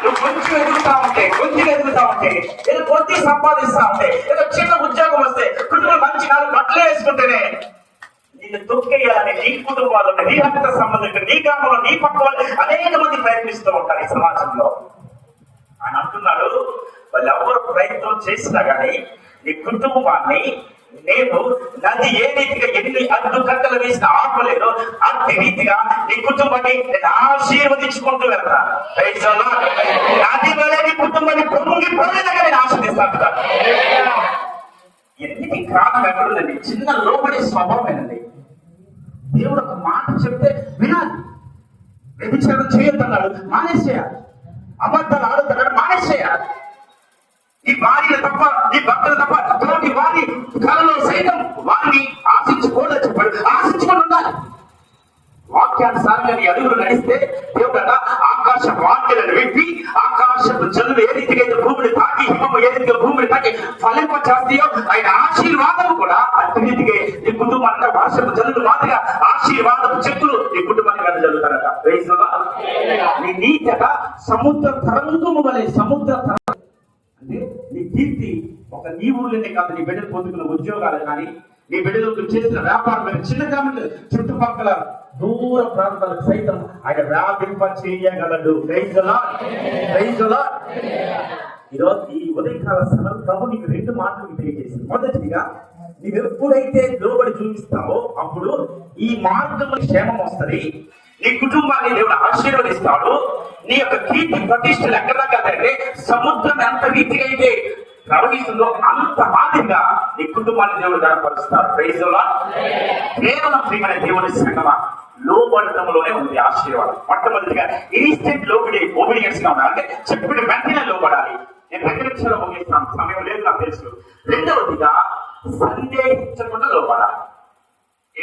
నువ్వు కొంచెం ఎదుగుతా ఉంటే ఏదో కొద్ది సంపాదిస్తా ఉంటే ఏదో చిన్న ఉద్యోగం వస్తే కుటుంబం మంచి నాలుగు బట్టలు వేసుకుంటేనే నిన్ను తొక్కేయాలని నీ కుటుంబాలను, నీ రక్త సంబంధించిన నీ గ్రామంలో నీ పక్క వాళ్ళు అనేక మంది ప్రయత్నిస్తూ ఉంటారు ఈ సమాజంలో. ఆయన అంటున్నాడు, వాళ్ళు ఎవరు ప్రయత్నం చేసినా కానీ నీ కుటుంబాన్ని నేను నది ఏ రీతిగా ఎన్ని అడ్డుకట్టలు వేసిన ఆపలేదు, అంతే రీతిగా నీ కుటుంబాన్ని నేను ఆశీర్వదించుకుంటూ వెళ్తాను. నది వల్ల నీ కుటుంబాన్ని పొంగిపోలేదని నేను ఆశీర్దిస్తాను. ఎన్నిటి కారణం ఎక్కడుందండి? చిన్న లోపడే స్వభావమేనండి. దేవుడు ఒక మాట చెప్తే వినాలి. వ్యభిచారం చేయొద్దన్నాడు, మానేసేయాలి. అబద్ధాలు ఆడుతున్నాడు, మానేసేయాలి. ఈ భార్య తప్ప, ఈ భర్తలు తప్ప తోటి వారి కళలో సైతం వారిని ఆశించుకోలేదు చెప్పాడు. ఆశించుకొని ఉండాలి. వాక్యానుసారంగా నీ అడుగులు నడిస్తే దేవుడు ఆకాశ వాక్యాలను విప్పి ఆకాశపు జల్లు ఏ రీతిగా అయితే భూమిని తాకి, హిమము ఏ రీతిగా భూమిని తాకి ఫలింప చేస్తాయో ఆయన ఆశీర్వాదం కూడా అట్టి రీతిగా నీ కుటుంబాన్ని వర్షపు జల్లులు మాదిరిగా ఆశీర్వాదపు చెక్కులు నీ కుటుంబానికి వెళ్ళ జరుగుతారట. నీ నీతట సముద్ర తరంగము వలె, సముద్ర అంటే నీ కీర్తి ఒక నీ ఊళ్ళోనే కాదు, నీ బిడ్డలు పొందుకున్న ఉద్యోగాలు కానీ, నీ బిడ్డలు చేసిన వ్యాపారం చిన్న కాబట్టి చుట్టుపక్కల దూర ప్రాంతాలకు సైతం ఆయన వ్యాపింప చేయగలడు. ఈరోజు ఈ ఉదయకాల సమయం ప్రభు నీకు 2 మాటలు తెలియజేసింది. మొదటిగా నీవు ఎప్పుడైతే లోబడి చూపిస్తావో అప్పుడు ఈ మార్గంలో క్షేమం వస్తుంది, నీ కుటుంబాన్ని దేవుడు ఆశీర్వదిస్తాడు. నీ యొక్క కీర్తి ప్రతిష్టలు ఎక్కడ దాకా సముద్రం ఎంత రీతిగా అయితే ప్రవహిస్తుందో అంత మాదిరిగా నీ కుటుంబాన్ని దేవుడు గణపరుస్తాడు. కేవలం ప్రియమైన దేవుని సంగమా, లోబడటంలోనే ఉంది ఆశీర్వాదం. మొట్టమొదటిగా ఇన్స్టెంట్ ఒబీడియన్స్ గా ఉండాలి. అంటే చెప్పిన వెంటనే లోబడాలి. నేను 2 నిమిషాలు ముగిస్తాను, సమయం లేదు నాకు తెలుసు. రెండవదిగా సందేహించకుండా లోబడాలి.